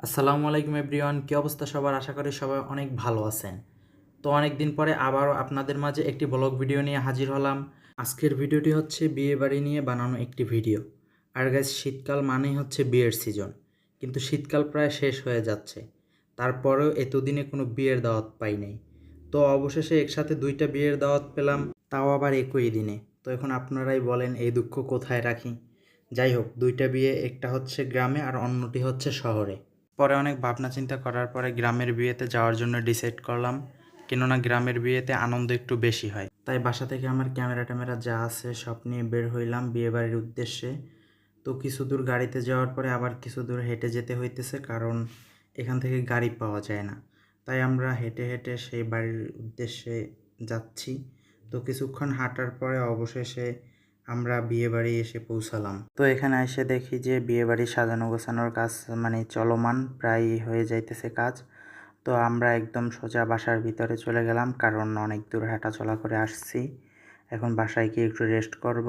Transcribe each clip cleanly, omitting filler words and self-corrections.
আসসালামু আলাইকুম এভরিওয়ান, কী অবস্থা সবার? আশা করি সবাই অনেক ভালো আছেন। তো অনেক দিন পরে আবারও আপনাদের মাঝে একটি ব্লগ ভিডিও নিয়ে হাজির হলাম। আজকের ভিডিওটি হচ্ছে বিয়ে বাড়ি নিয়ে বানানো একটি ভিডিও। আর গাইস, শীতকাল মানেই হচ্ছে বিয়ের সিজন, কিন্তু শীতকাল প্রায় শেষ হয়ে যাচ্ছে, তারপরেও এতদিনে কোনো বিয়ের দাওয়াত পাই নাই। তো অবশেষে একসাথে দুইটা বিয়ের দাওয়াত পেলাম, তাও আবার একই দিনে। তো এখন আপনারাই বলেন এই দুঃখ কোথায় রাখি। যাই হোক, দুইটা বিয়ে, একটা হচ্ছে গ্রামে আর অন্যটি হচ্ছে শহরে। পরে অনেক ভাবনা চিন্তা করার পরে গ্রামের বিয়েতে যাওয়ার জন্য ডিসাইড করলাম, কেননা গ্রামের বিয়েতে আনন্দ একটু বেশি হয়। তাই বাসা থেকে আমার ক্যামেরা ট্যামেরা যা আছে সব নিয়ে বের হইলাম বিয়েবাড়ির উদ্দেশ্যে। তো কিছু দূর গাড়িতে যাওয়ার পরে আবার কিছু দূর হেঁটে যেতে হইতেছে, কারণ এখান থেকে গাড়ি পাওয়া যায় না। তাই আমরা হেঁটে হেঁটে সেই বাড়ির উদ্দেশ্যে যাচ্ছি। তো কিছুক্ষণ হাঁটার পরে অবশেষে আমরা বিয়েবাড়ি এসে পৌঁছালাম। তো এখানে এসে দেখি যে বিয়েবাড়ি সাজানো গোছানোর কাজ মানে চলমান, প্রায় হয়ে যাইতেছে কাজ। তো আমরা একদম সোজা বাসার ভিতরে চলে গেলাম, কারণ অনেক দূর হাঁটাচলা করে আসছি। এখন বাসায় গিয়ে একটু রেস্ট করব।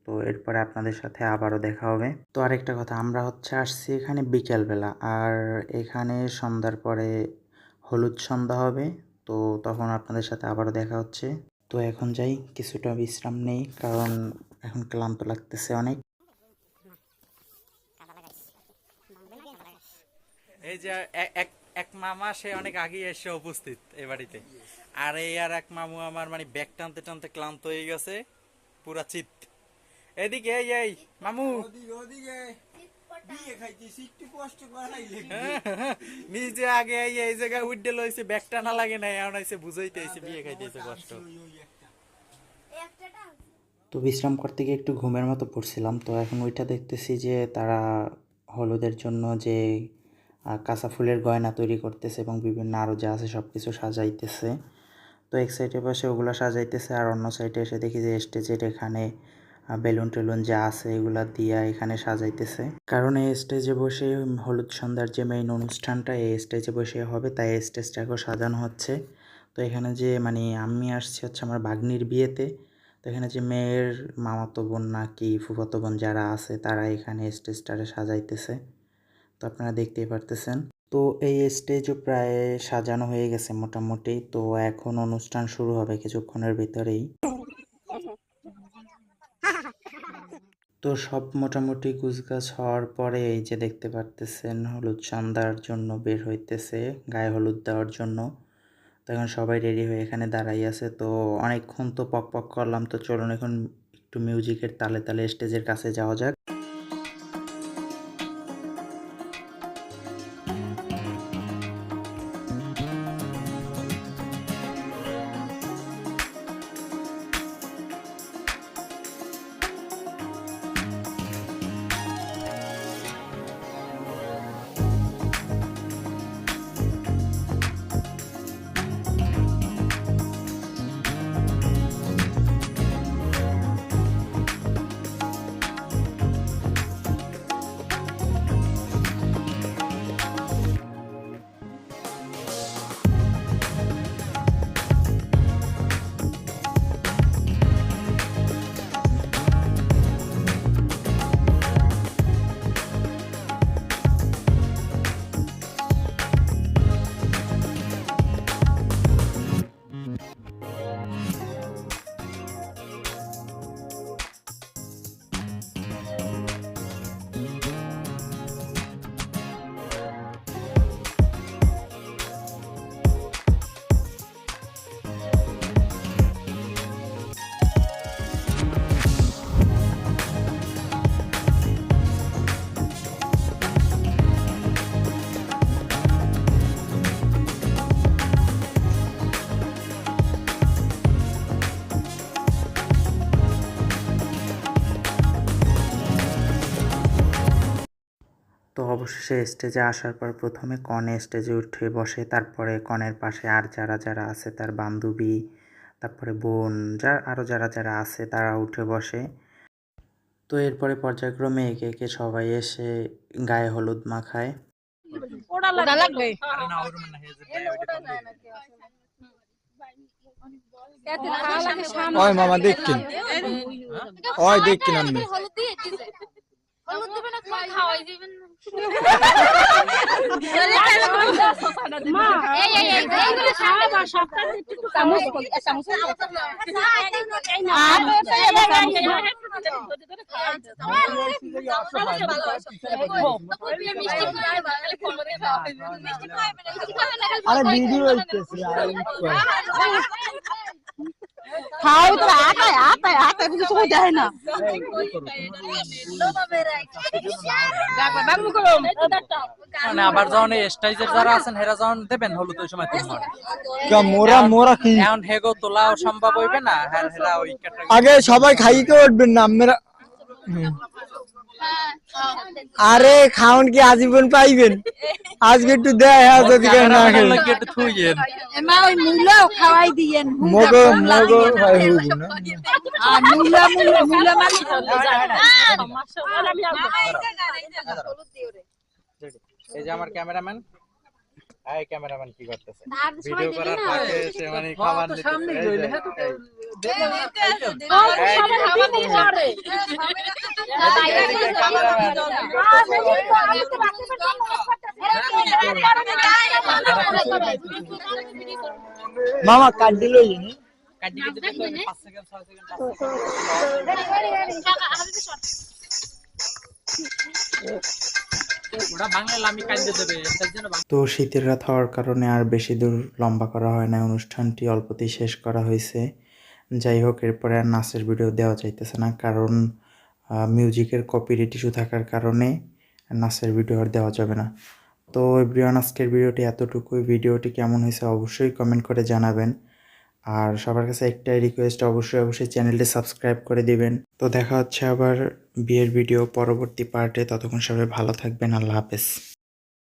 তো এরপরে আপনাদের সাথে আবারও দেখা হবে। তো আরেকটা কথা, আমরা হচ্ছে আসছি এখানে বিকেলবেলা, আর এখানে সন্ধ্যার পরে হলুদ সন্ধ্যা হবে। তো তখন আপনাদের সাথে আবারও দেখা হচ্ছে। তো এখন যাই, কিছুটা বিশ্রাম নেই, কারণ এখন ক্লান্ত লাগতেছে অনেক। এই যে এক এক মামা সে অনেক আগে এসে উপস্থিত এই বাড়িতে। আর এই আর এক মামু আমার মানে ব্যাগ টানতে টানতে ক্লান্ত হয়ে গেছে, পুরা চিত। এদিকে এই মামু নিজে আগে এই জায়গায় উঠে লইছে, ব্যাগ টানা লাগে না, এখন আইসে বুঝাইতে আইসে বিয়ে খাইতেছে কষ্ট। তো বিশ্রাম করতে গিয়ে একটু ঘুমের মতো পড়ছিলাম। তো এখন ওইটা দেখতেছি যে তারা হলুদের জন্য যে কাঁচা ফুলের গয়না তৈরি করতেছে এবং বিভিন্ন আরও যা আছে সব কিছু সাজাইতেছে। তো এক সাইডে বসে ওগুলো সাজাইতেছে, আর অন্য সাইডে এসে দেখি যে স্টেজের এখানে বেলুন টেলুন যা আছে এগুলা দিয়া এখানে সাজাইতেছে, কারণ এই স্টেজে বসে হলুদ সন্ধ্যার যে মেইন অনুষ্ঠানটা এই স্টেজে বসে হবে, তাই এই স্টেজটাকেও সাজানো হচ্ছে। তো এখানে যে মানে আমি আসছি হচ্ছে আমার ভাগ্নির বিয়েতে। তো এখানে যে মেয়ের মামাতো বোন নাকি ফুফাতো বোন যারা আছে তারা এখানে স্টেজটারে সাজাইতেছে। তো আপনারা দেখতেই পারতেছেন। তো এই স্টেজও প্রায় সাজানো হয়ে গেছে মোটামুটি। তো এখন অনুষ্ঠান শুরু হবে কিছুক্ষণের ভিতরেই। তো সব মোটামুটি গুছগাছ হওয়ার পরে এই যে দেখতে পারতেছেন হলুদ সন্ধ্যার জন্য বের হইতেছে, গায়ে হলুদ দেওয়ার জন্য। তো এখন সবাই রেডি হয়ে এখানে দাঁড়াই আছে। তো অনেকক্ষণ তো পক পক করলাম, তো চলুন এখন একটু মিউজিকের তালে তালে স্টেজের কাছে যাওয়া যাক। তো অবশেষে স্টেজে আসার পর প্রথমে কনে স্টেজে উঠে বসে, তারপরে কনের পাশে আর যারা যারা আছে তার বান্ধবী, তারপরে বোন, আরও যারা যারা আছে তারা উঠে বসে। তো এরপরে পর্যায়ক্রমে একে একে সবাই এসে গায়ে হলুদ মাখায়। ওই মামা দেখকিন, ওই দেখকিন আমি আরে ভিডিও হইতেছে খাও তো আটায় কিছু সহ্য হয় না মানে আবার যখন এই স্টেজের যারা আছেন হেরা যখন দেবেন হলুদ ওই সময় তোমার মোরা মোরা কি এখন হেগো তোলাও সম্ভব হইবে না হেরা ওই ক্যাটাগরি আগে সবাই খাইতে উঠবেন না আমরা আরে খাওন কি আজীবন পাইবেন আজকে একটু দেয় যদি না খেয়ে লাগে একটু থুইয়েন এমা ওই মুলাও খাওয়াই দিয়েন মগো মগো হয় হইব না আর মুলা মানে এই যে আমার ক্যামেরাম্যান এই ক্যামেরাম্যান কি করতেছে ভিডিও করার ফাঁকে সে মানে খাবার মামা কাট দিল ইনি কাটি দিতে 5 সেকেন্ড 6 সেকেন্ড ওটা বাংলা আমি কাটতে দেবে তার জন্য তো শীতের রাত হওয়ার কারণে আর বেশি দূর লম্বা করা হয় না, অনুষ্ঠানটি অল্পতেই শেষ করা হয়েছে। যাই হোক, এরপরে আর নাচের ভিডিও দেওয়া যাইতেছে না, কারণ মিউজিকের কপিরাইট ইস্যু থাকার কারণে নাচের ভিডিও আর দেওয়া যাবে না। তো এভরিওয়ান, আজকের ভিডিওটি এতটুকুই। ভিডিওটি কেমন হয়েছে অবশ্যই কমেন্ট করে জানাবেন। আর সবার কাছে একটাই রিকোয়েস্ট, অবশ্যই চ্যানেলটি সাবস্ক্রাইব করে দিবেন। তো দেখা হচ্ছে আবার বিয়ের ভিডিও পরবর্তী পার্টে। ততক্ষণ সবাই ভালো থাকবেন। আল্লাহ হাফেজ।